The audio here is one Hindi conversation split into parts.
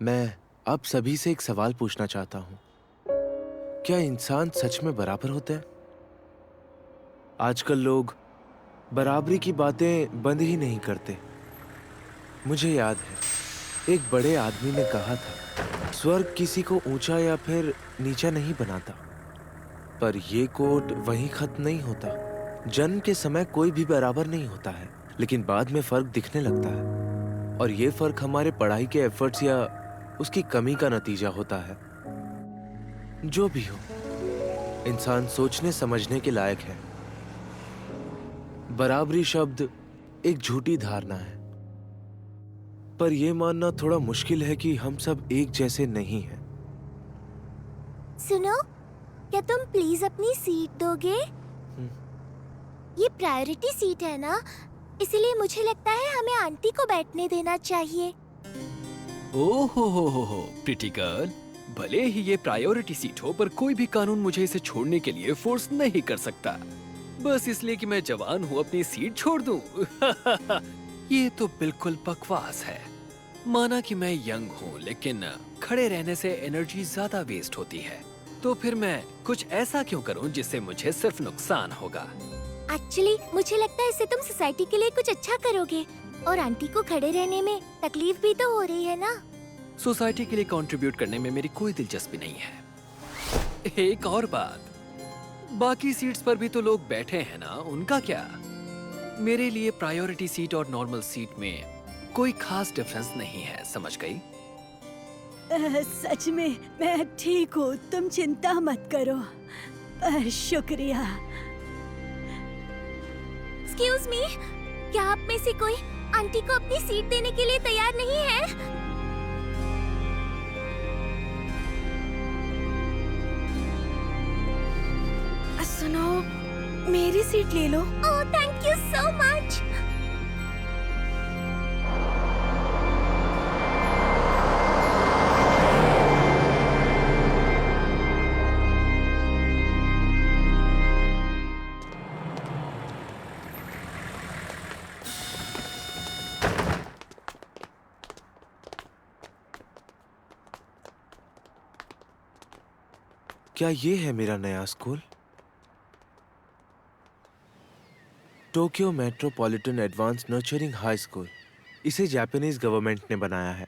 मैं आप सभी से एक सवाल पूछना चाहता हूँ। क्या इंसान सच में बराबर होते हैं? आजकल लोग बराबरी की बातें बंद ही नहीं करते। मुझे याद है, एक बड़े आदमी ने कहा था, स्वर्ग किसी को ऊंचा या फिर नीचा नहीं बनाता। पर ये कोट वहीं खत्म नहीं होता। जन्म के समय कोई भी बराबर नहीं होता है, लेकिन बाद में फर्क दिखने लगता है। और ये फर्क हमारे पढ़ाई के एफर्ट्स या उसकी कमी का नतीजा होता है। जो भी हो, इंसान सोचने समझने के लायक है। बराबरी शब्द एक झूठी धारणा है, पर यह मानना थोड़ा मुश्किल है कि हम सब एक जैसे नहीं हैं। सुनो, क्या तुम प्लीज अपनी सीट दोगे? ये प्रायोरिटी सीट है ना, इसलिए मुझे लगता है हमें आंटी को बैठने देना चाहिए। ओहो प्रिटी गर्ल, भले ही ये प्रायोरिटी सीट हो, पर कोई भी कानून मुझे इसे छोड़ने के लिए फोर्स नहीं कर सकता। बस इसलिए कि मैं जवान हूँ अपनी सीट छोड़ दूँ। ये तो बिल्कुल बकवास है। माना कि मैं यंग हूँ, लेकिन खड़े रहने से एनर्जी ज्यादा वेस्ट होती है, तो फिर मैं कुछ ऐसा क्यों करूँ जिससे मुझे सिर्फ नुकसान होगा। एक्चुअली मुझे लगता है इससे तुम सोसाइटी के लिए कुछ अच्छा करोगे, और आंटी को खड़े रहने में तकलीफ भी तो हो रही है ना। सोसाइटी के लिए कंट्रीब्यूट करने में मेरी कोई दिलचस्पी नहीं है। एक और बात, बाकी सीट्स पर भी तो लोग बैठे हैं ना, उनका क्या? मेरे लिए प्रायोरिटी सीट और नॉर्मल सीट में कोई खास डिफरेंस नहीं है, समझ गई? सच में मैं ठीक हूँ, तुम चिंता मत करो। शुक्रिया। एक्सक्यूज मी, क्या आप में से कोई आंटी को अपनी सीट देने के लिए तैयार नहीं है? सुनो, मेरी सीट ले लो। ओह, थैंक यू सो मच। क्या ये है मेरा नया school? Tokyo metropolitan advance nurturing high school. इसे जापानीज गवर्नमेंट ने बनाया है,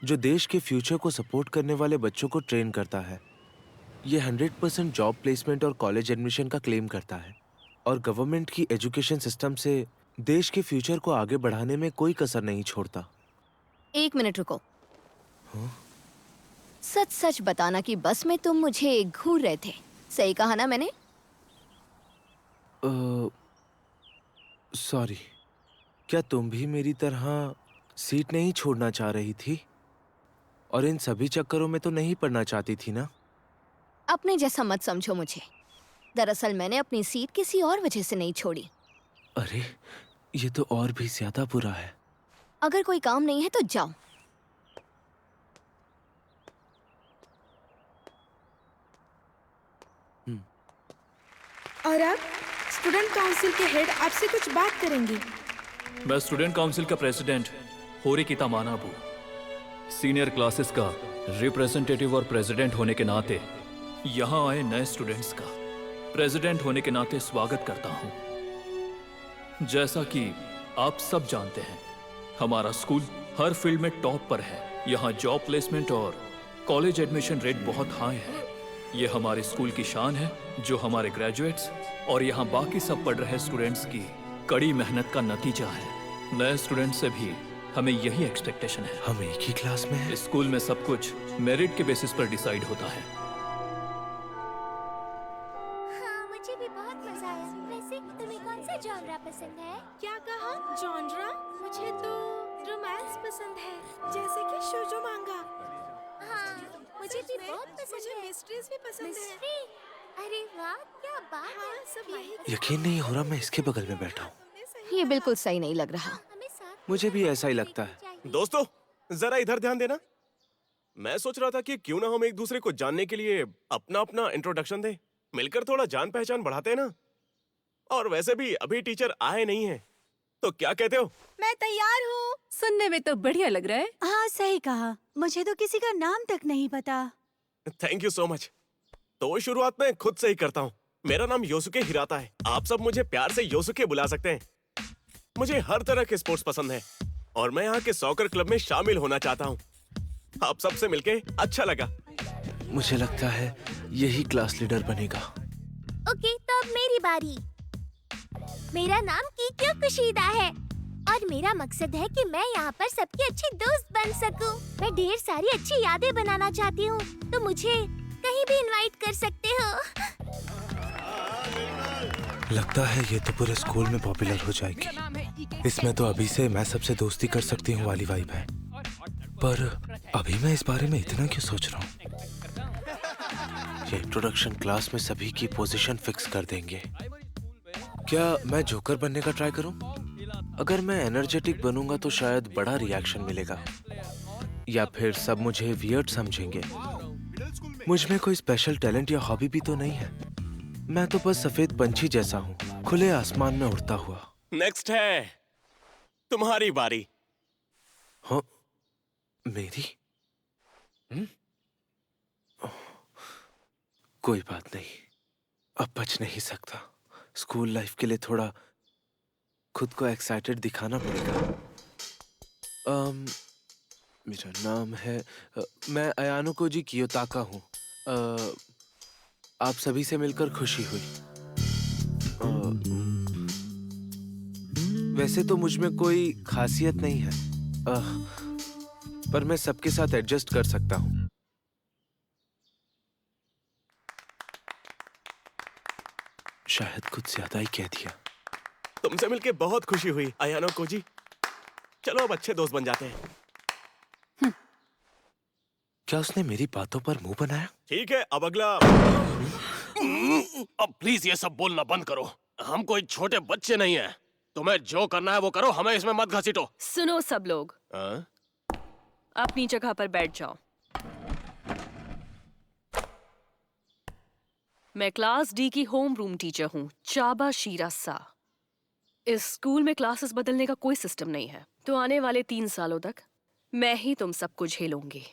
जो देश के फ्यूचर को सपोर्ट करने वाले बच्चों को ट्रेन करता है। ये 100% जॉब प्लेसमेंट और कॉलेज एडमिशन का क्लेम करता है, और गवर्नमेंट की एजुकेशन सिस्टम से देश के फ्यूचर को आगे बढ़ाने में कोई कसर नहीं छोड़ता। एक मिनट रुको। सच सच बताना कि बस में तुम मुझे घूर रहे थे, सही कहा ना मैंने? सॉरी, क्या तुम भी मेरी तरह सीट नहीं छोड़ना चाह रही थी? और इन सभी चक्करों में तो नहीं पड़ना चाहती थी ना? अपने जैसा मत समझो मुझे। दरअसल मैंने अपनी सीट किसी और वजह से नहीं छोड़ी। अरे, ये तो और भी ज्यादा बुरा है। अगर कोई काम नहीं है तो जाओ। और अब स्टूडेंट काउंसिल के हेड आपसे कुछ बात करेंगे। मैं स्टूडेंट काउंसिल का प्रेसिडेंट होरिकिता मानाबू, सीनियर क्लासेस का रिप्रेजेंटेटिव और प्रेसिडेंट होने के नाते यहाँ आए नए स्टूडेंट्स का प्रेसिडेंट होने के नाते स्वागत करता हूँ। जैसा कि आप सब जानते हैं, हमारा स्कूल हर फील्ड में टॉप पर है। यहाँ जॉब प्लेसमेंट और कॉलेज एडमिशन रेट बहुत हाई है। ये हमारे स्कूल की शान है, जो हमारे ग्रेजुएट्स और यहाँ बाकी सब पढ़ रहे स्टूडेंट्स की कड़ी मेहनत का नतीजा है। नए स्टूडेंट से भी हमें यही एक्सपेक्टेशन है। हम एक ही क्लास में हैं। इस स्कूल में सब कुछ मेरिट के बेसिस पर डिसाइड होता है। हाँ, मुझे भी बहुत मजा आया। वैसे तुम्हें कौन सा जॉनरा पसंद है? क्या कहा? जॉनरा? मुझे तो रोमांस पसंद है, जैसे कि शोजो मांगा। हाँ, मुझे भी बहुत पसंद मुझे है। मिस्ट्रीज भी पसंद है। मिस्ट्री? अरे वाह, क्या बात है। सब यही यकीन नहीं हो रहा मैं इसके बगल में बैठा हूँ। ये बिल्कुल सही नहीं लग रहा। हमें साथ मुझे भी ऐसा ही लगता है। चाहिए। दोस्तों, जरा इधर ध्यान देना। मैं सोच रहा था कि क्यों ना हम एक दूसरे को जानने के लिए अपना अपना इंट्रोडक्शन दें, मिलकर थोड़ा जान पहचान बढ़ाते हैं ना। और वैसे भी अभी टीचर आए नहीं हैं, तो क्या कहते हो? मैं तैयार हूँ। सुनने में तो बढ़िया लग रहा है। हाँ सही कहा, मुझे तो किसी का नाम तक नहीं पता। Thank you so much. तो शुरुआत में खुद से ही करता हूँ। मेरा नाम योसुके हिराता है। आप सब मुझे प्यार से योसुके बुला सकते हैं। मुझे हर तरह के स्पोर्ट्स पसंद है और मैं यहाँ के सॉकर क्लब में शामिल होना चाहता हूँ। आप सबसे मिलके अच्छा लगा। मुझे लगता है यही क्लास लीडर बनेगा। ओके, तो अब मेरी बारी। मेरा नाम कीक्यो कुशीदा है और मेरा मकसद है कि मैं यहाँ पर सबकी अच्छी दोस्त बन सकूं। मैं ढेर सारी अच्छी यादें बनाना चाहती हूँ, तो मुझे कहीं भी इनवाइट कर सकते हो। लगता है ये तो पूरे स्कूल में पॉपुलर हो जाएगी। इसमें तो अभी से मैं सबसे दोस्ती कर सकती हूँ वाली वाइब है। पर अभी मैं इस बारे में इतना क्यों सोच रहा हूँ? ये इंट्रोडक्शन क्लास में सभी की पोजीशन फिक्स कर देंगे। क्या मैं जोकर बनने का ट्राई करूं? अगर मैं एनर्जेटिक बनूंगा तो शायद बड़ा रिएक्शन मिलेगा, या फिर सब मुझे वियर्ड समझेंगे। मुझ में कोई स्पेशल टैलेंट या हॉबी भी तो नहीं है। मैं तो बस सफेद पंछी जैसा हूँ, खुले आसमान में उड़ता हुआ। नेक्स्ट है तुम्हारी बारी। हाँ, मेरी? कोई बात नहीं, अब बच नहीं सकता। स्कूल लाइफ के लिए थोड़ा खुद को एक्साइटेड दिखाना पड़ेगा। मेरा नाम है मैं अयानो कोजी कियोताका हूँ। आप सभी से मिलकर खुशी हुई। वैसे तो मुझ में कोई खासियत नहीं है, पर मैं सबके साथ एडजस्ट कर सकता हूँ। शायद कुछ ज्यादा ही कह दिया। तुमसे मिलके बहुत खुशी हुई अयानो कोजी। चलो अब अच्छे दोस्त बन जाते हैं। क्या उसने मेरी बातों पर मुंह बनाया? ठीक है, अब अगला। अब प्लीज ये सब बोलना बंद करो। हम कोई छोटे बच्चे नहीं हैं। तुम्हें जो करना है वो करो, हमें इसमें मत घसीटो। सुनो सब लोग, हाँ? अपनी जगह पर बैठ जाओ। मैं क्लास डी की होम रूम टीचर हूँ, चाबा शीरासा। इस स्कूल में क्लासेस बदलने का कोई सिस्टम नहीं है, तो आने वाले 3 सालों तक मैं ही तुम सबको झेलूंगी।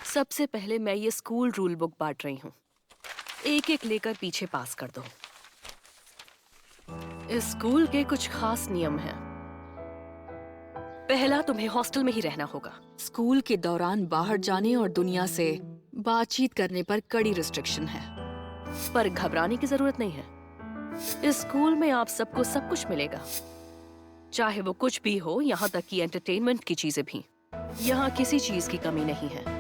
सबसे पहले मैं ये स्कूल रूल बुक बांट रही हूँ, एक एक लेकर पीछे पास कर दो। इस स्कूल के कुछ खास नियम हैं। पहला, तुम्हें हॉस्टल में ही रहना होगा। स्कूल के दौरान बाहर जाने और दुनिया से बातचीत करने पर कड़ी रिस्ट्रिक्शन है, पर घबराने की जरूरत नहीं है। इस स्कूल में आप सबको सब कुछ मिलेगा, चाहे वो कुछ भी हो, यहाँ तक कि एंटरटेनमेंट की चीजें भी। यहाँ किसी चीज की कमी नहीं है।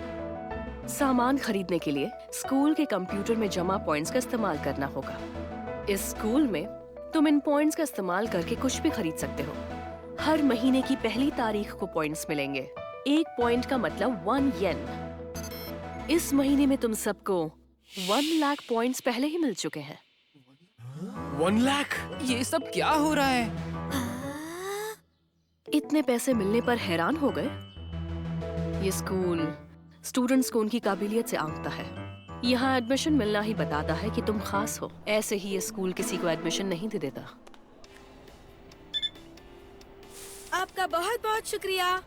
सामान खरीदने के लिए स्कूल के कंप्यूटर में जमा पॉइंट्स का इस्तेमाल करना होगा। इस स्कूल में तुम इन पॉइंट्स का इस्तेमाल करके कुछ भी खरीद सकते हो। हर महीने की पहली तारीख को पॉइंट्स मिलेंगे। 1 पॉइंट का मतलब 1 येन। इस महीने में तुम सबको 1 लाख पॉइंट्स पहले ही मिल चुके हैं। 1 लाख? ये सब क्या हो रहा है? इतने पैसे मिलने पर हैरान हो गए? ये स्कूल स्टूडेंट्स को उनकी काबिलियत से आंकता है। यहाँ एडमिशन मिलना ही बताता है कि तुम खास हो। ऐसे ही ये स्कूल किसी को एडमिशन नहीं दे देता। आपका बहुत बहुत शुक्रिया।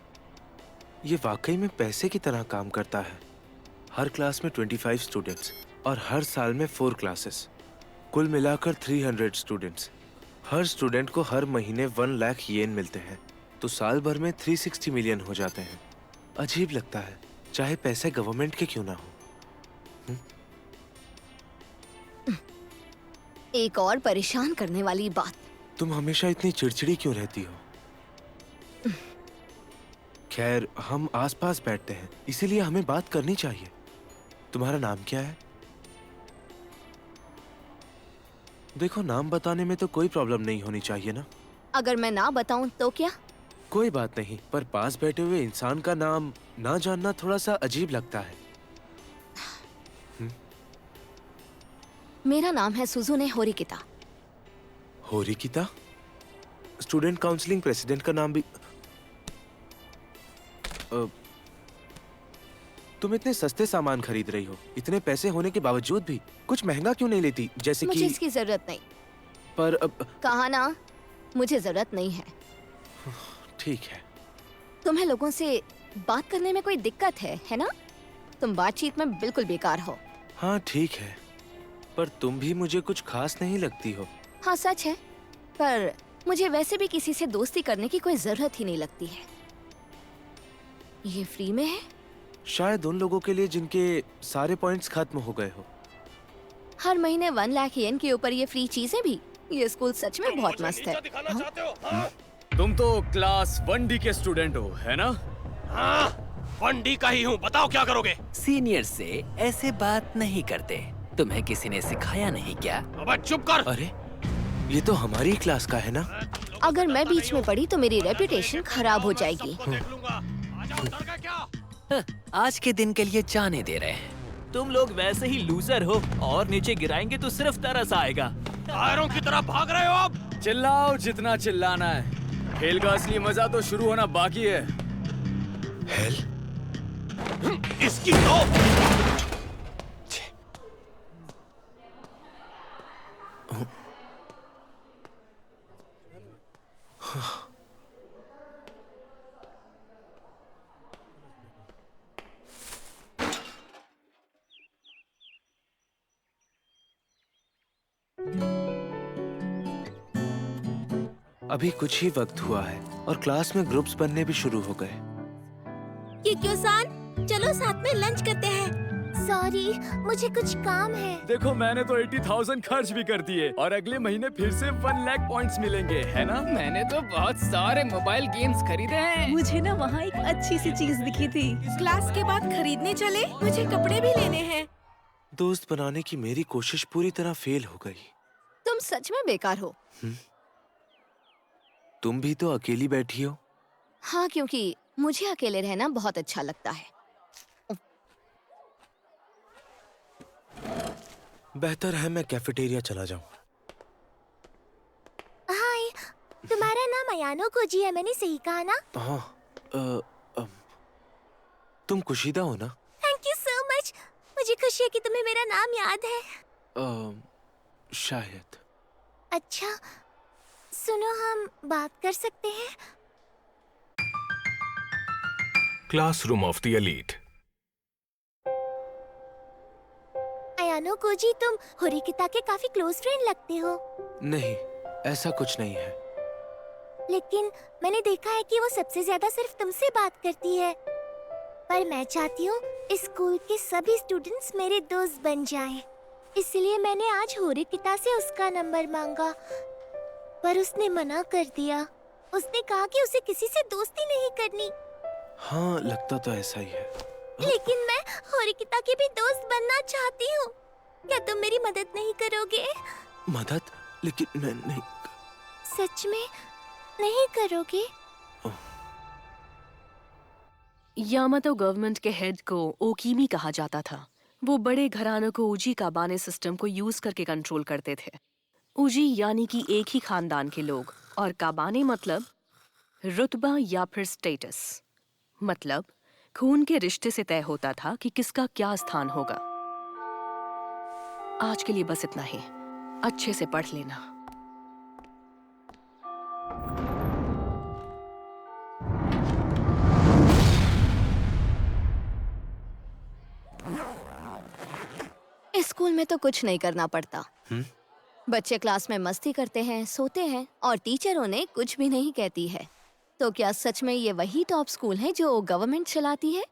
ये वाकई में पैसे की तरह काम करता है। हर क्लास में 25 स्टूडेंट्स और हर साल में 4 क्लासेस, कुल मिलाकर 300 स्टूडेंट्स। हर स्टूडेंट को हर महीने 1 लाख येन मिलते हैं, तो साल भर में 360 मिलियन हो जाते हैं। अजीब लगता है, चाहे पैसे गवर्नमेंट के क्यों ना हो। एक और परेशान करने वाली बात। तुम हमेशा इतनी चिड़चिड़ी क्यों रहती हो? खैर, हम आसपास बैठते हैं, इसीलिए हमें बात करनी चाहिए। तुम्हारा नाम क्या है? देखो, नाम बताने में तो कोई प्रॉब्लम नहीं होनी चाहिए ना। अगर मैं ना बताऊं तो क्या? कोई बात नहीं, पर पास बैठे हुए इंसान का नाम ना जानना थोड़ा सा अजीब लगता है। मेरा नाम है सुजुने होरिकिता। होरिकिता? स्टूडेंट काउंसलिंग प्रेसिडेंट का नाम भी। तुम इतने सस्ते सामान खरीद रही हो, इतने पैसे होने के बावजूद भी कुछ महंगा क्यों नहीं लेती, जैसे मुझे कि? इसकी जरूरत नहीं। पर अब कहा ना, मुझे जरूरत नहीं है। ठीक है। तुम्हें लोगों से बात करने में कोई दिक्कत है ना? तुम बातचीत में बिल्कुल बेकार हो। हाँ ठीक है, पर तुम भी मुझे कुछ खास नहीं लगती हो। हाँ सच है, पर मुझे वैसे भी किसी से दोस्ती करने की कोई जरूरत ही नहीं लगती है। ये फ्री में है? शायद उन लोगों के लिए जिनके सारे पॉइंट्स खत्म हो गए हो। हर महीने 1 लाख येन के ऊपर ये फ्री चीजें भी। ये स्कूल सच में बहुत मस्त है। दिखाना चाहते हो? हाँ? तुम तो क्लास 1D के स्टूडेंट हो, है ना? हाँ, 1D का ही हूँ। बताओ क्या करोगे? सीनियर से ऐसे बात नहीं करते। तुम्हें किसी ने सिखाया नहीं क्या? अबे चुप कर। अरे ये तो हमारी क्लास का है ना? अगर मैं बीच में पड़ी तो मेरी रेपुटेशन खराब हो जाएगी। देख लूंगा। आजा, डर गए क्या? आज के दिन के लिए जाने दे रहे हैं। तुम लोग वैसे ही लूजर हो, और नीचे गिराएंगे तो सिर्फ तरस आएगा। टायरों की तरह भाग रहे हो अब। चिल्लाओ जितना चिल्लाना है। खेल का असली मजा तो शुरू होना बाकी है। हेल? इसकी तो अभी कुछ ही वक्त हुआ है और क्लास में ग्रुप्स बनने भी शुरू हो गए। क्यों-सान, चलो साथ में लंच करते हैं। सॉरी, मुझे कुछ काम है। देखो मैंने तो 80,000 खर्च भी कर दिए और अगले महीने फिर से 1 लाख पॉइंट्स मिलेंगे, है ना? मैंने तो बहुत सारे मोबाइल गेम्स खरीदे हैं। मुझे ना वहाँ एक अच्छी सी चीज दिखी थी। क्लास के बाद खरीदने चले? मुझे कपड़े भी लेने हैं। दोस्त बनाने की मेरी कोशिश पूरी तरह फेल हो गई। तुम सच में बेकार हो। तुम भी तो अकेली बैठी हो। हाँ, क्योंकि मुझे अकेले रहना बहुत अच्छा लगता है। बेहतर है मैं कैफेटेरिया चला जाऊं। हाय, तुम्हारा नाम अयानो कोजी है, मैंने सही कहा ना? हाँ, तुम कुशीदा हो ना? Thank you so much. मुझे खुशी है कि तुम्हें मेरा नाम याद है। शायद। अच्छा, सुनो, हम बात कर सकते हैं? Classroom of the elite. Ayano Koji, तुम होरिकिता के काफी क्लोज फ्रेंड लगते हो। नहीं, ऐसा कुछ नहीं है। लेकिन मैंने देखा है कि वो सबसे ज्यादा सिर्फ तुमसे बात करती है। पर मैं चाहती हूँ इस स्कूल के सभी स्टूडेंट्स मेरे दोस्त बन जाएं। इसलिए मैंने आज होरिकिता से उसका नंबर मांगा, पर उसने मना कर दिया। उसने कहा कि उसे किसी से दोस्ती नहीं करनी। हाँ, लगता तो ऐसा ही है। लेकिन मैं होरिकिता की भी दोस्त बनना चाहती हूँ। क्या तुम मेरी मदद नहीं करोगे? मदद? लेकिन मैं नहीं। सच में नहीं करोगे? यामातो गवर्नमेंट के हेड को ओकीमी कहा जाता था। वो बड़े घरानों को उजी काबाने सिस्टम को यूज करके कंट्रोल करते थे। उजी यानी कि एक ही खानदान के लोग, और काबाने मतलब रुतबा या फिर स्टेटस, मतलब खून के रिश्ते से तय होता था कि किसका क्या स्थान होगा। आज के लिए बस इतना ही। अच्छे से पढ़ लेना। इस स्कूल में तो कुछ नहीं करना पड़ता। बच्चे क्लास में मस्ती करते हैं, सोते हैं, और टीचरों ने कुछ भी नहीं कहती है। तो क्या सच में ये वही टॉप स्कूल है जो गवर्नमेंट चलाती है?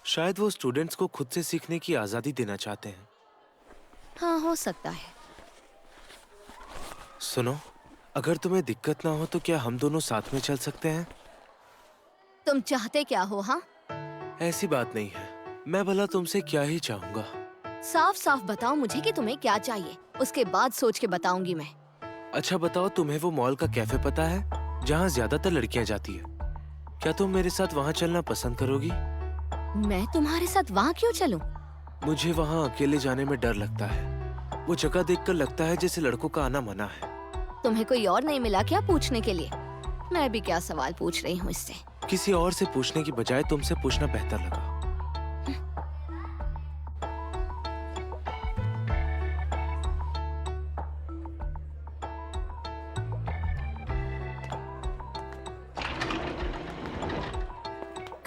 शायद वो स्टूडेंट्स को खुद से सीखने की आजादी देना चाहते हैं। हाँ, हो सकता है। सुनो, अगर तुम्हें दिक्कत ना हो तो क्या हम दोनों साथ में चल सकते हैं? तुम चाहते क्या हो? हाँ, ऐसी बात नहीं है। मैं भला तुमसे क्या ही चाहूंगा। साफ साफ बताओ मुझे कि तुम्हें क्या चाहिए, उसके बाद सोच के बताऊंगी मैं। अच्छा बताओ, तुम्हें वो मॉल का कैफे पता है जहाँ ज्यादातर लड़कियाँ जाती है? क्या तुम मेरे साथ वहाँ चलना पसंद करोगी? मैं तुम्हारे साथ वहाँ क्यों चलूं? मुझे वहाँ अकेले जाने में डर लगता है। वो जगह देखकर लगता है जैसे लड़कों का आना मना है। तुम्हें कोई और नहीं मिला क्या पूछने के लिए? मैं भी क्या सवाल पूछ रही हूँ इससे। किसी और से पूछने की बजाय तुमसे पूछना बेहतर लगा।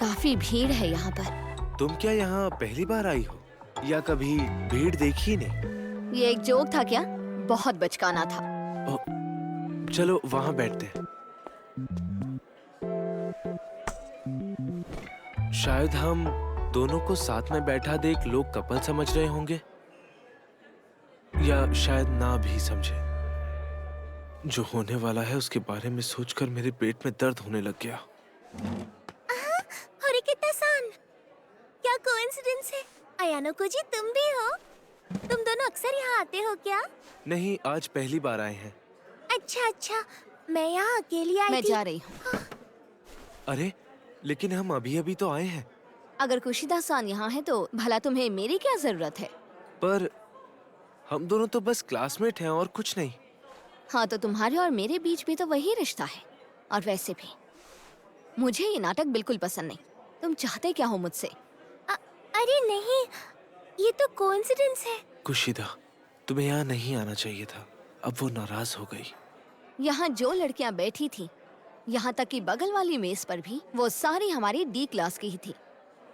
काफी भीड़ है यहाँ पर। तुम क्या यहाँ पहली बार आई हो या कभी भीड़ देखी नहीं? ये एक जोक था क्या? बहुत बचकाना था। चलो वहाँ बैठते हैं। शायद हम दोनों को साथ में बैठा देख लोग कपल समझ रहे होंगे, या शायद ना भी समझे। जो होने वाला है उसके बारे में सोचकर मेरे पेट में दर्द होने लग गया। होरिकिता-सान, क्या कोइंसिडेंस है? अयानो जी तुम भी हो? तुम दोनों अक्सर यहाँ आते हो क्या? नहीं, आज पहली बार आए हैं। अच्छा, मैं यहाँ अकेली आई मैं थी। जा रही हूँ। अरे लेकिन हम अभी अभी तो आए हैं। अगर कुशिदा-सान यहाँ है तो भला तुम्हें मेरी क्या जरूरत है? पर हम दोनों तो बस क्लासमेट हैं और कुछ नहीं। हाँ, तो तुम्हारे और मेरे बीच भी तो वही रिश्ता है। और वैसे भी मुझे ये नाटक बिल्कुल पसंद नहीं। तुम चाहते क्या हो मुझसे? अरे नहीं, ये तो कोइंसिडेंस है। कुशिदा, तुम्हें यहाँ नहीं आना चाहिए था। अब वो नाराज हो गई। यहाँ जो लड़कियाँ बैठी थी, यहाँ तक कि बगल वाली मेज पर भी, वो सारी हमारी डी क्लास की ही थी।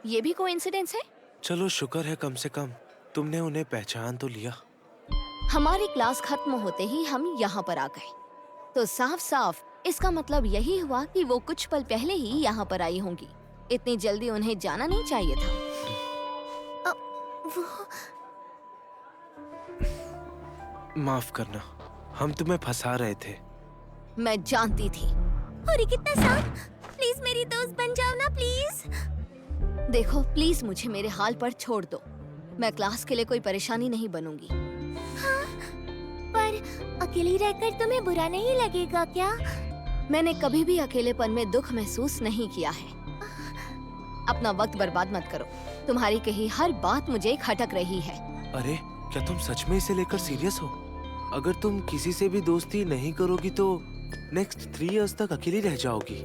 ये भी कोइंसिडेंस है? चलो शुक्र है कम से कम तुमने उन्हें पहचान तो लिया। हमारी क्लास खत्म होते ही हम यहाँ पर आ गए, तो साफ साफ इसका मतलब यही हुआ कि वो कुछ पल पहले ही यहाँ पर आई होंगी। इतनी जल्दी उन्हें जाना नहीं चाहिए था। वो माफ करना, हम तुम्हें फंसा रहे थे। मैं जानती थी। होरिकिता-सान, प्लीज मेरी दोस्त बन जाओ ना प्लीज। देखो प्लीज मुझे मेरे हाल पर छोड़ दो। मैं क्लास के लिए कोई परेशानी नहीं बनूंगी। हाँ, पर अकेली रहकर तुम्हें बुरा नहीं लगेगा क्या? मैंने कभी भी अकेलेपन में दुख महसूस नहीं किया है। अपना वक्त बर्बाद मत करो। तुम्हारी कही हर बात मुझे खटक रही है। अरे क्या तुम सच में इसे लेकर सीरियस हो? अगर तुम किसी से भी दोस्ती नहीं करोगी तो नेक्स्ट 3 इयर्स तक अकेली रह जाओगी।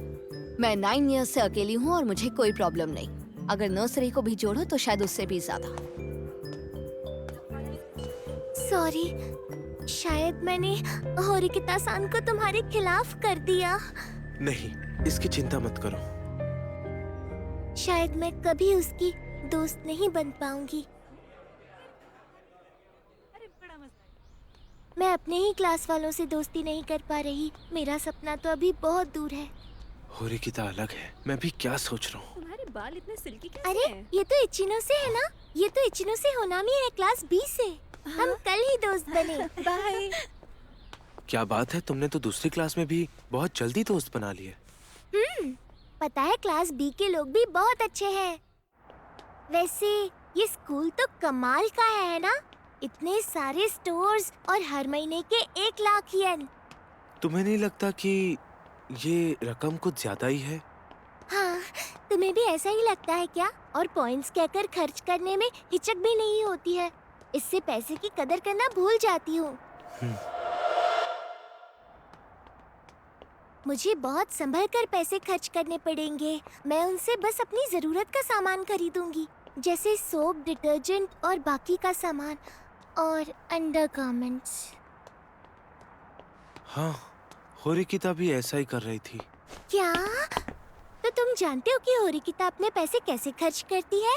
मैं 9 इयर्स से अकेली हूँ और मुझे कोई प्रॉब्लम नहीं। अगर नर्सरी को भी जोड़ो तो शायद उससे भी ज्यादा। सॉरी, शायद मैंने होरिकिता-सान को तुम्हारे खिलाफ कर दिया। नहीं, इसकी चिंता मत करो। शायद मैं कभी उसकी दोस्त नहीं बन पाऊंगी। मैं अपने ही क्लास वालों से दोस्ती नहीं कर पा रही। मेरा सपना तो अभी बहुत दूर है। होरिकिता अलग है। मैं भी क्या सोच रहा हूँ। तुम्हारे बाल इतने सिल्की कैसे अरे हैं? ये तो इचिनो से है ना? ये तो इचिनो से होनामी है, क्लास B से। हम कल ही दोस्त बने। बाय। क्या बात है, तुमने तो दूसरी क्लास में भी बहुत जल्दी दोस्त बना लिए। पता है क्लास B के लोग भी बहुत अच्छे हैं। वैसे ये स्कूल तो कमाल का है ना? इतने सारे स्टोर्स और हर महीने के 1 लाख येन। तुम्हें नहीं लगता कि ये रकम कुछ ज्यादा ही है? हाँ, तुम्हें भी ऐसा ही लगता है क्या? और पॉइंट्स कहकर खर्च करने में हिचक भी नहीं होती है। इससे पैसे की कदर करना भूल जाती हूँ। मुझे बहुत संभल कर पैसे खर्च करने पड़ेंगे। मैं उनसे बस अपनी जरूरत का सामान खरीदूंगी, जैसे सोप, डिटर्जेंट और बाकी का सामान और अंडरगारमेंट्स। हाँ, होरिकिता भी ऐसा ही कर रही थी। क्या? तो तुम जानते हो कि होरिकिता अपने पैसे कैसे खर्च करती है?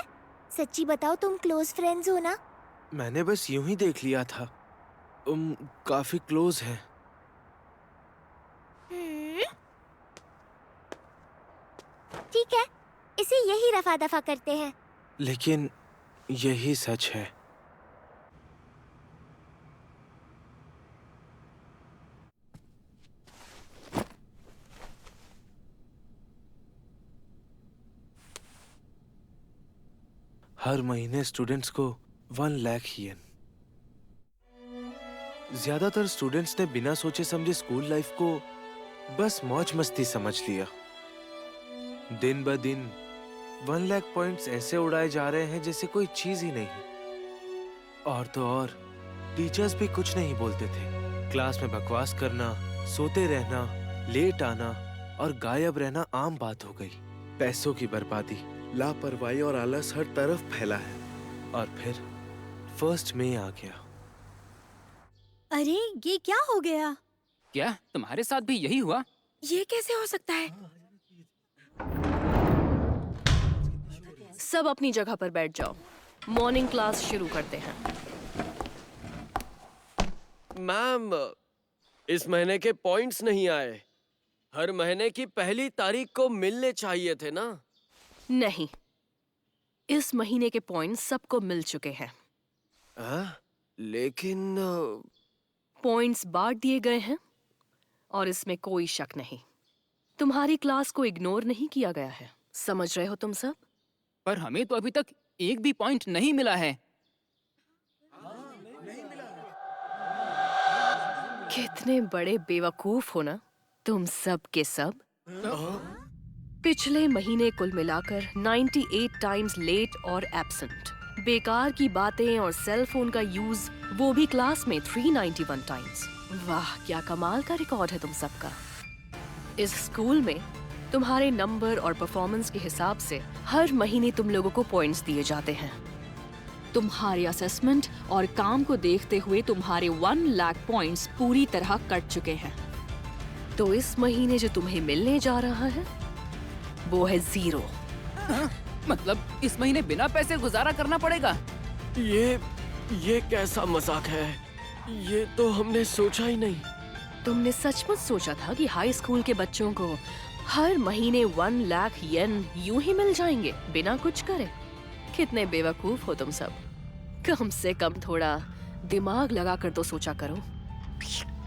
सच्ची बताओ, तुम क्लोज फ्रेंड्स हो ना? मैंने बस यूं ही देख लिया था। काफी क्लोज है। ठीक है, इसे यही रफा दफा करते हैं। लेकिन यही सच है। हर महीने स्टूडेंट्स को 1 लाख येन। ज्यादातर स्टूडेंट्स ने बिना सोचे समझे स्कूल लाइफ को बस मौज मस्ती समझ लिया। दिन ब दिन 1 लाख पॉइंट्स ऐसे उड़ाए जा रहे हैं जैसे कोई चीज ही नहीं। और तो और टीचर्स भी कुछ नहीं बोलते थे। क्लास में बकवास करना, सोते रहना, लेट आना और गायब रहना आम बात हो गई। पैसों की बर्बादी, लापरवाही और आलस हर तरफ फैला है। और फिर 1 मई आ गया। अरे ये क्या हो गया? क्या तुम्हारे साथ भी यही हुआ? ये कैसे हो सकता है? सब अपनी जगह पर बैठ जाओ। मॉर्निंग क्लास शुरू करते हैं। मैम, इस महीने के पॉइंट्स नहीं आए। हर महीने की पहली तारीख को मिलने चाहिए थे ना? नहीं, इस महीने के पॉइंट्स सबको मिल चुके हैं। लेकिन पॉइंट्स बांट दिए गए हैं और इसमें कोई शक नहीं। तुम्हारी क्लास को इग्नोर नहीं किया गया है। समझ रहे हो तुम सब? पर हमें तो अभी तक एक भी पॉइंट नहीं मिला है। कितने बड़े बेवकूफ हो ना तुम सब के सब। पिछले महीने कुल मिलाकर 98 टाइम्स लेट और एब्सेंट। बेकार की बातें और सेल फोन का यूज, वो भी क्लास में 391 टाइम्स। वाह, क्या कमाल का रिकॉर्ड है तुम सबका। इस स्कूल में तुम्हारे नंबर और परफॉर्मेंस के हिसाब से हर महीने तुम लोगों को पॉइंट्स दिए जाते हैं। तुम्हारे असेसमेंट और काम को देखते हुए तुम्हारे 1 लाख पॉइंट्स पूरी तरह कट चुके हैं। तो इस महीने जो तुम्हें मिलने जा रहा है वो है 0। मतलब इस महीने बिना पैसे गुजारा करना पड़ेगा? ये कैसा मजाक है? ये तो हमने सोचा ही नहीं। तुमने सचमुच सोचा था कि हाई स्कूल के बच्चों को हर महीने 1 लाख येन यूं ही मिल जाएंगे बिना कुछ करे? कितने बेवकूफ हो तुम सब। कम से कम थोड़ा दिमाग लगाकर तो सोचा करो।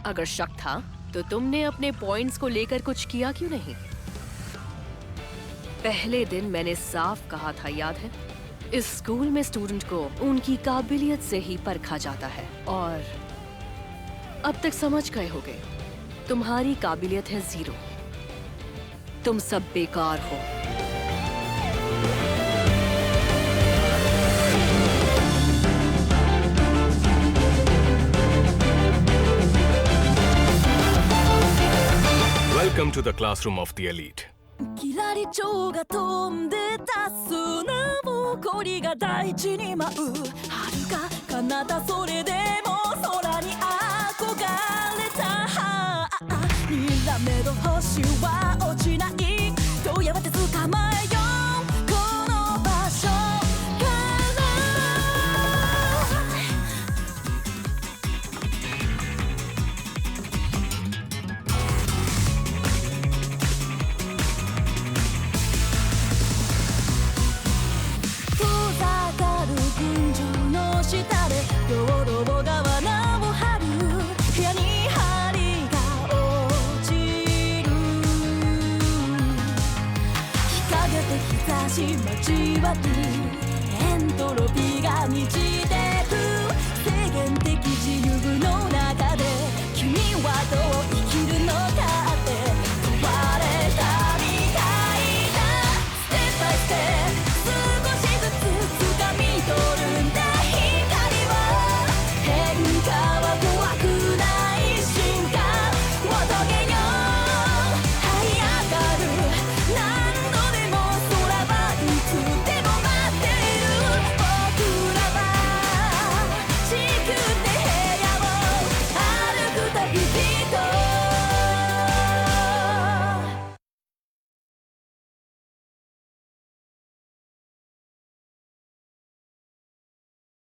अगर शक था तो तुमने अपने पॉइंट्स को लेकर कुछ किया क्यों नहीं? पहले दिन मैंने साफ कहा था, याद है? इस स्कूल में स्टूडेंट को उनकी काबिलियत से ही परखा जाता है और अब तक समझ गए होगे, तुम्हारी काबिलियत है 0। तुम सब बेकार हो। Welcome to the classroom of the elite. キラリ蝶が飛んでた砂ぼこりが大地に舞う遥か彼方それでも空に憧れたにらめる星は落ちないとやがて捕まえようこの場所から遠ざかる群青の下で道路川名を張る部屋に針が落ちる日陰と日差し交わるエントロピーがにじ